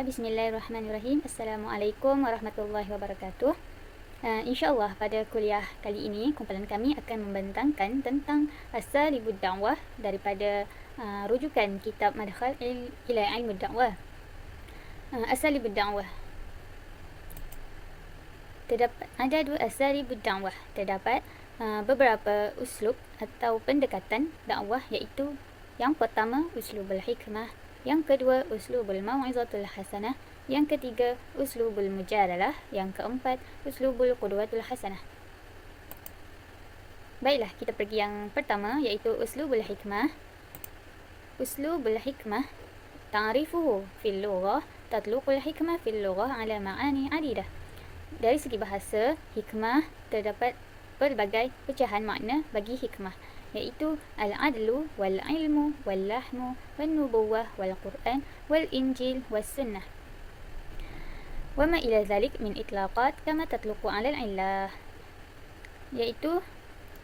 Bismillahirrahmanirrahim. Assalamualaikum warahmatullahi wabarakatuh. InsyaAllah pada kuliah kali ini kumpulan kami akan membentangkan tentang Asalibud Da'wah daripada rujukan kitab Madkhal ila Ilmu Da'wah. Asalibud Da'wah. Ada dua Asalibud Da'wah. Terdapat beberapa uslub atau pendekatan dakwah, iaitu yang pertama uslubul hikmah, yang kedua uslubul mau'izatul hasanah, yang ketiga uslubul mujadalah, yang keempat uslubul qudwatul hasanah. Baiklah, kita pergi yang pertama, iaitu uslubul hikmah. Uslubul hikmah ta'rifuhu fil lughah tatluqul hikmah fil lughah ala ma'ani adidah. Dari segi bahasa, hikmah terdapat pelbagai pecahan makna bagi hikmah, iaitu al-adlu wal-ilmu wal-lahmu wal-nubuwah wal-Quran wal-Injil wal-Sunnah. Wa ma ila zalik min itlaqat kama tatluqu 'ala al-illah, iaitu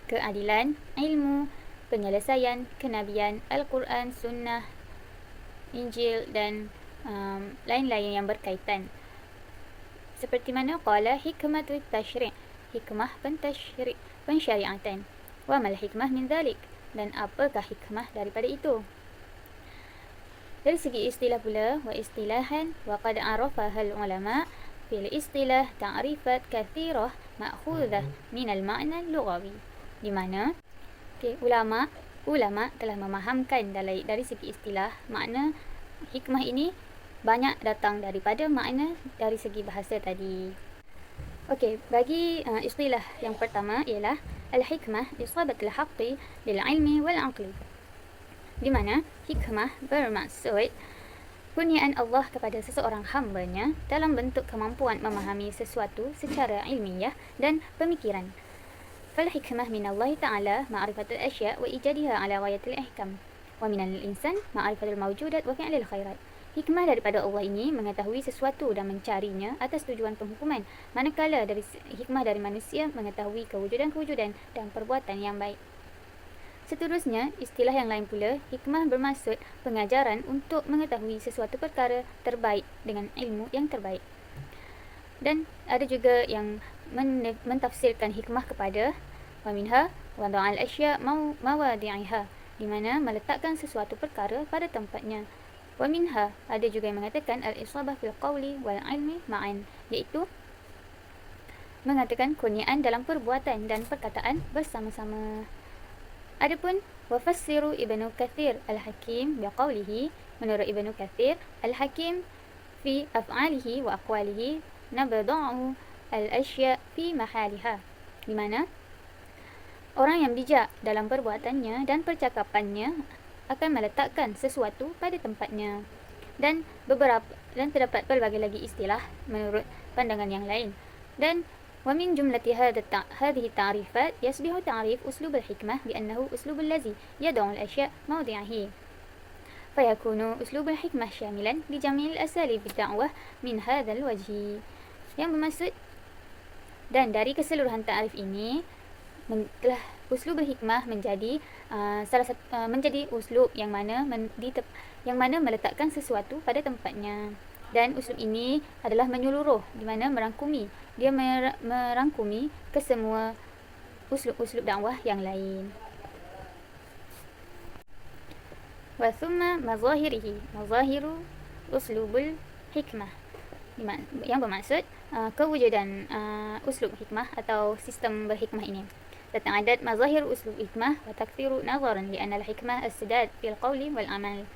keadilan, ilmu, penyelesaian, kenabian, Al-Quran, Sunnah, Injil dan lain-lain yang berkaitan. Seperti mana qala hikmatut tasyri', hikmah pensyariatan. Wa mal hikmah min dhalik, dan apakah hikmah daripada itu? Dari segi istilah pula, wa istilahan wa qad arafaha al-ulama fil istilah ta'rifat kathirah ma'khudhah min al-ma'na al-lughawi, di mana ulama telah memahamkan dari segi istilah makna hikmah ini banyak datang daripada makna dari segi bahasa tadi. Bagi istilah yang pertama ialah al-hikmah isabatul haqqi lil ilmi wal aqli, di mana hikmah bermaksud kurniaan Allah kepada seseorang hambanya dalam bentuk kemampuan memahami sesuatu secara ilmiah dan pemikiran. Fal hikmah min Allah Ta'ala ma'rifatul asya' wa ijadiha ala ghayatil ihkam, wa min al-insan ma'rifatul mawjudat wa fi'lil khairat. Hikmah daripada Allah ini mengetahui sesuatu dan mencarinya atas tujuan penghukuman, manakala dari hikmah dari manusia mengetahui kewujudan-kewujudan dan perbuatan yang baik. Seterusnya, istilah yang lain pula, hikmah bermaksud pengajaran untuk mengetahui sesuatu perkara terbaik dengan ilmu yang terbaik. Dan ada juga yang mentafsirkan hikmah kepada wa minha wada'al asya' mawadi'iha, di mana meletakkan sesuatu perkara pada tempatnya. Wa minha, ada juga yang mengatakan al-isabah fil qawli wal ilmi ma'an, iaitu mengatakan kurniaan dalam perbuatan dan perkataan bersama-sama. Adapun wafassiru Ibnu Katsir al-Hakim biqaulihi, menurut Ibnu Katsir, al-Hakim fi af'alihi wa aqwalihi nabda'u al-asya' fi mahaliha, di mana orang yang bijak dalam perbuatannya dan percakapannya akan meletakkan sesuatu pada tempatnya. Dan terdapat pelbagai lagi istilah menurut pandangan yang lain. Dan wa min jumlati hadhihi ta'rifat yasbihu ta'rif uslub al-hikmah bi annahu uslub allazi yad'u al-ashya' mawdi'ahi, fayakunu uslub al-hikmah syamilan li jami' al-asalib ad-da'wah min hadha al-wajhi. Yang bermaksud, dan dari keseluruhan ta'rif ini telah uslub al-hikmah menjadi menjadi uslub yang mana meletakkan sesuatu pada tempatnya. Dan uslub ini adalah menyeluruh, di mana merangkumi ke semua uslub-uslub dakwah yang lain. Wa thumma mazahiru uslubul hikmah, yang bermaksud kewujudan uslub hikmah atau sistem berhikmah ini. تتعدد مظاهر أسلوب الحكمة وتكثر نظرا لأن الحكمة السداد في القول والعمل.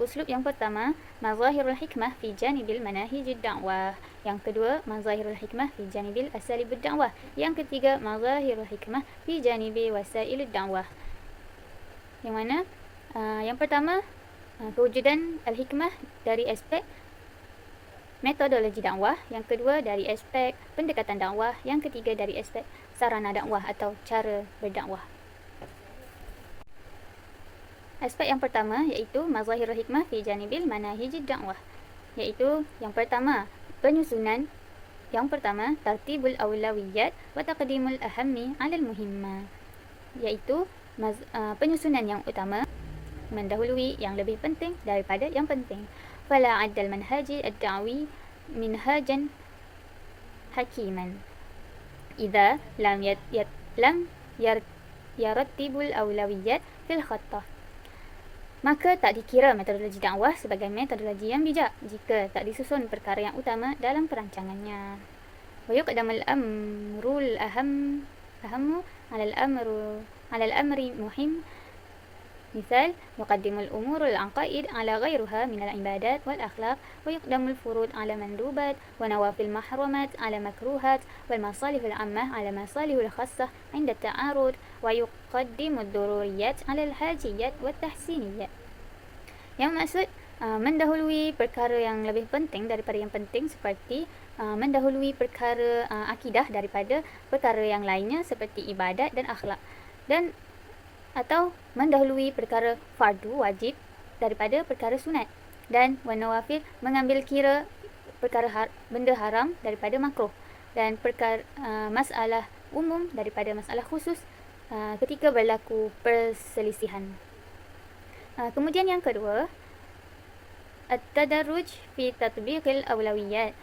Uslub yang pertama mazahirul hikmah fi janibil manahij ad-da'wah, yang kedua mazahirul hikmah fi janibil asalib ad-da'wah, yang ketiga mazahirul hikmah fi janibi wasail ad-da'wah. Yang mana yang pertama kewujudan al-hikmah dari aspek metodologi dakwah, yang kedua dari aspek pendekatan dakwah, yang ketiga dari aspek sarana dakwah atau cara berdakwah. Aspek yang pertama iaitu mazahirul hikmah fi janibil manahij ad-da'wah, iaitu yang pertama penyusunan, yang pertama tartibul awlawiyat wa taqdimul ahammi 'alal muhimma, iaitu penyusunan yang utama mendahului yang lebih penting daripada yang penting. فلا عد المنهج الدعوي منهاجا حكيما إذا لم يرتب الأولويات في الخطة. Maka tak dikira metodologi dakwah sebagai metodologi yang bijak jika tak disusun perkara yang utama dalam perancangannya. ويقدم الأمر الأهم على الأمر مهم. مثال: يقدم الأمور العقائد على غيرها من العبادات والأخلاق، ويقدم الفروض على مندوبات، ونوافل المحرمات على مكروهات، والمصالح العامة على مصالح الخاصة عند التعارض، ويقدم الضروريات على الحاجيات والتحسينيات. Yang maksud mendahului perkara yang lebih penting daripada yang penting, seperti mendahului perkara akidah daripada perkara yang lainnya seperti ibadat dan akhlak, dan atau mendahului perkara fardu wajib daripada perkara sunat, dan wanawafil mengambil kira perkara benda haram daripada makruh, dan perkara masalah umum daripada masalah khusus ketika berlaku perselisihan. Kemudian yang kedua, at-tadarruj fi tatbiqil awlawiyat,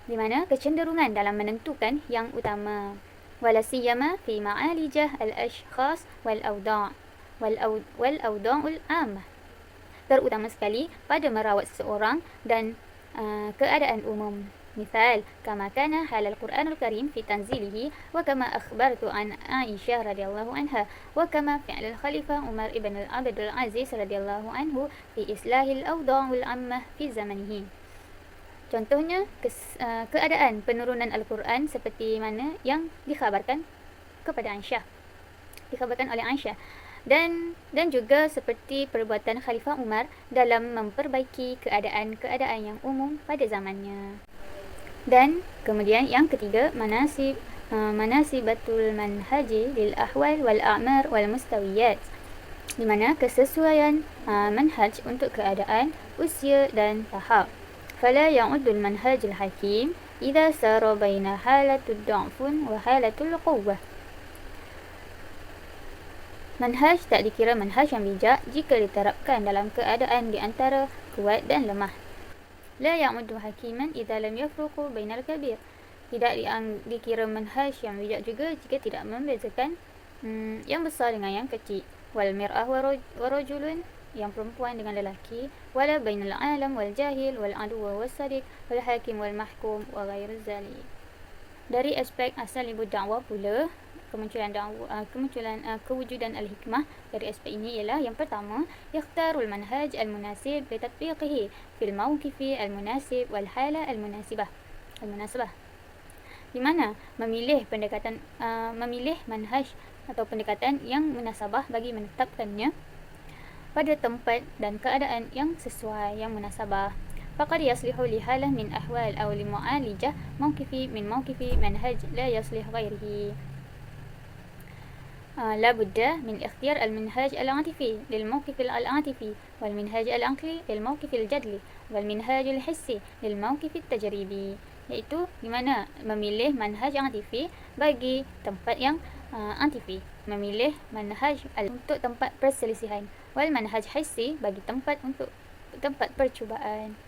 di mana kecenderungan dalam menentukan yang utama. ولا سيما في معالجة الأشخاص والأوضاع العامة, terutama sekali pada merawat seseorang dan keadaan umum. مثال: كما كان حال القرآن الكريم في تنزيله، وكما أخبرت عن عائشة رضي الله عنها، وكما فعل الخليفة عمر بن عبد العزيز رضي الله عنه في إصلاح الأوضاع العامة في زمنه. Contohnya, keadaan penurunan Al-Quran seperti mana yang dikhabarkan oleh Aisyah, dan juga seperti perbuatan Khalifah Umar dalam memperbaiki keadaan-keadaan yang umum pada zamannya. Dan kemudian yang ketiga, manasibatul manhaji lil ahwal wal a'mar wal mustawiyat, di mana kesesuaian manhaj untuk keadaan, usia dan tahap. فلا يعد المنهج الحكيم إذا سار بين حالة الضعف وحالة القوة. Manhaj tak dikira manhaj yang bijak jika diterapkan dalam keadaan di antara kuat dan lemah. لا يعد حكيما إذا لم يفرق بين الكبير. Tidak dikira manhaj yang bijak juga jika tidak membezakan yang besar dengan yang kecil. والمرأة ورجل, yang perempuan dengan lelaki. ولا بين العالم والجاهل والعدو والصديق والحاكم والمحكوم وغير ذلك. Dari aspek asalibud dakwah pula, kemunculan kewujudan al-hikmah dari aspek ini ialah yang pertama, yakhtarul manhaj al-munasib li tatbiqihi fil mawqifi al-munasib wal hala al-munasibah, di mana memilih manhaj atau pendekatan yang munasabah bagi menetapkannya pada tempat dan keadaan yang sesuai, yang munasabah. فقد يصلح لحالة من أحوال أو لمعالجة موقفي من موقف منهج لا يصلح غيره. لا بد من اختيار المنهج العاطفي للموقف العاطفي، والمنهج العقلي للموقف الجدلي، والمنهج الحسي للموقف التجريبي. Iaitu di mana memilih manhaj antifi bagi tempat yang antifi, memilih manhaj untuk tempat perselisihan, wal manhaj hissi bagi tempat percubaan.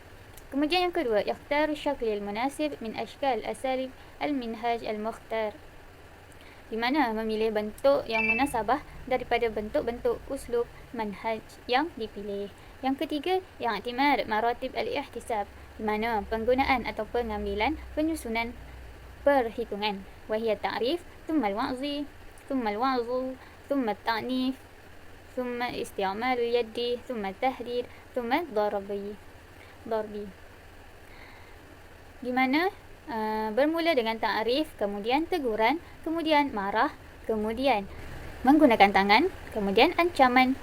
Kemudian yang kedua, yakhtaru syakl al-munasib min ashkal asalib al-minhaj al-mukhtar, di mana memilih bentuk yang munasabah daripada bentuk-bentuk uslub manhaj yang dipilih. Yang ketiga, i'timad maratib al-ihtisab, di mana penggunaan atau pengambilan penyusunan perhitungan. Wahia ta'rif, thumma al-wa'zi, thumma al-wa'zu, thumma al-ta'nif, thumma isti'mal al-yaddi, thumma al-tahdid, thumma al-darbi. Di mana bermula dengan ta'rif, kemudian teguran, kemudian marah, kemudian menggunakan tangan, kemudian ancaman,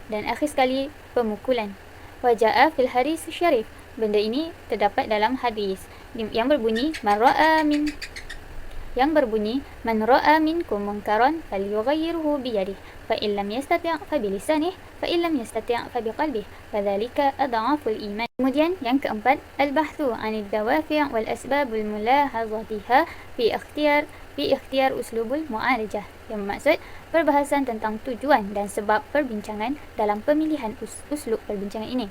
dan akhir sekali pemukulan. Waja'a fil hadis syarif, benda ini terdapat dalam hadis yang berbunyi man ra'a minkum munkaran falyughayyirhu biyadihi fa in lam yastati' fa bilisanihi fa in lam yastati' fa biqalbihi fadzalika adhaful iman. Kemudian yang keempat, al-bahthu 'anid dawafi' wal asbab al-mulahazatiha fi ikhtiyar uslubul mu'alajah, yang bermaksud perbahasan tentang tujuan dan sebab perbincangan dalam pemilihan uslub perbincangan ini.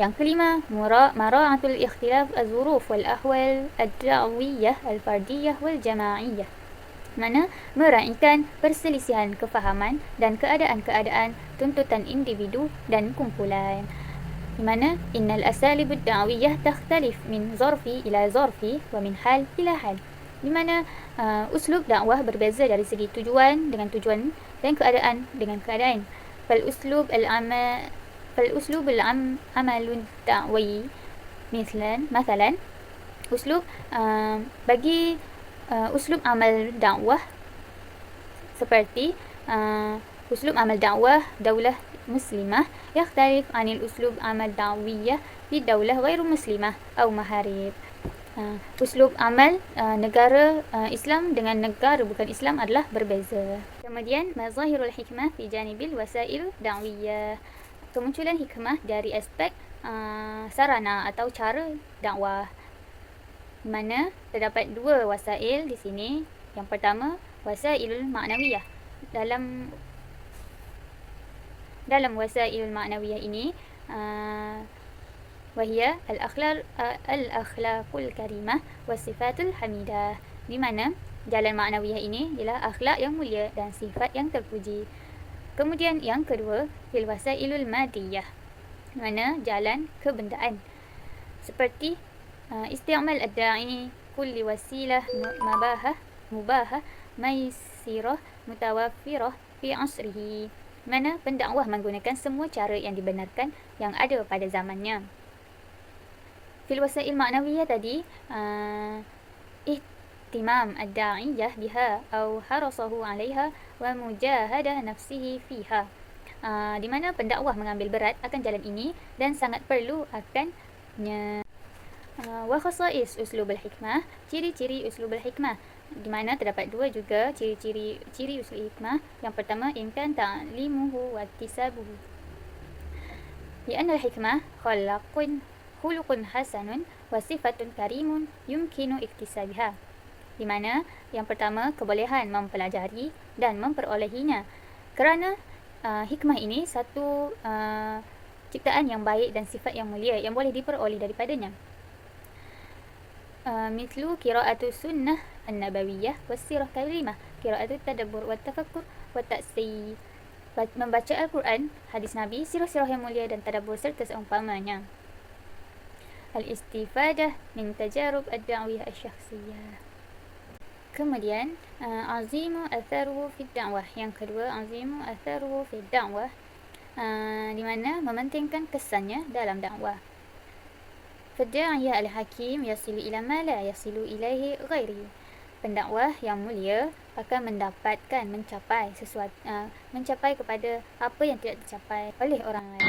Yang kelima, mara'atul ikhtilaf az-zuruf wal ahwal ad-da'wiyah al-fardiyah wal jama'iyah. Mana meraihkan perselisihan kefahaman dan keadaan-keadaan tuntutan individu dan kumpulan. Di mana innal asalib ad-da'wiyah takhtalif min zarfi ila zarfi wa min hal ila hal. Di mana uslub dakwah berbeza dari segi tujuan dengan tujuan dan keadaan dengan keadaan. Fal uslub al-amal da'wi مثلا uslub bagi uslub amal dakwah seperti uslub amal dakwah daulah muslimah yakhtalif anil uslub amal da'wiyah di daulah ghairu muslimah atau maharib. Uslub amal negara Islam dengan negara bukan Islam adalah berbeza. Kemudian mazahirul hikmah fi janibil wasail da'wiyah, kemunculan hikmah dari aspek sarana atau cara dakwah. Di mana terdapat dua wasail di sini. Yang pertama, wasailul ma'nawiyah. Dalam wasailul ma'nawiyah ini wahia al-akhlaqul karimah wasifatul hamidah. Di mana jalan ma'nawiyah ini ialah akhlak yang mulia dan sifat yang terpuji. Kemudian yang kedua, fil wasailul madiyah, mana jalan kebendaan, seperti isti'mal ad-da'i kulli wasilah mubahah maisirah mutawaffirah fi asrihi, mana pendakwah menggunakan semua cara yang dibenarkan yang ada pada zamannya. Fil wasail ma'nawiyah tadi ihtimam ad-da'iyah biha atau harasahu 'alaiha wa mujahadah nafsihi fiha, di mana pendakwah mengambil berat akan jalan ini dan sangat perlu akannya. Wa khasais uslubul hikmah, ciri-ciri uslubul hikmah, di mana terdapat dua juga ciri uslub hikmah. Yang pertama, imkan ta'limuhu wa iktisabuhu. Li'anna al-hikmah khuluqun hasanun wa sifatun karimun yumkinu iktisabiha. Di mana yang pertama, kebolehan mempelajari dan memperolehinya, kerana hikmah ini satu ciptaan yang baik dan sifat yang mulia yang boleh diperoleh daripadanya. Mithlu qira'atu sunnah an-nabawiyah was-sirah karimah, qira'atu tadabbur wa tafakkur wa ta'sir, membaca Al-Quran, hadis Nabi, sirah-sirah yang mulia dan tadabbur serta seumpamanya. Al-istifadah min tajarub ad-da'wiyah asy-syakhsiyah. Kemudian azimu atharuhu fi da'wah. Yang kedua, azimu atharuhu fi da'wah, di mana mementingkan kesannya dalam dakwah. Fad-da'iyah al-hakim yasilu ila ma la yasilu ilaihi ghairi. Pendakwah yang mulia akan mencapai sesuatu, mencapai kepada apa yang tidak dicapai oleh orang lain.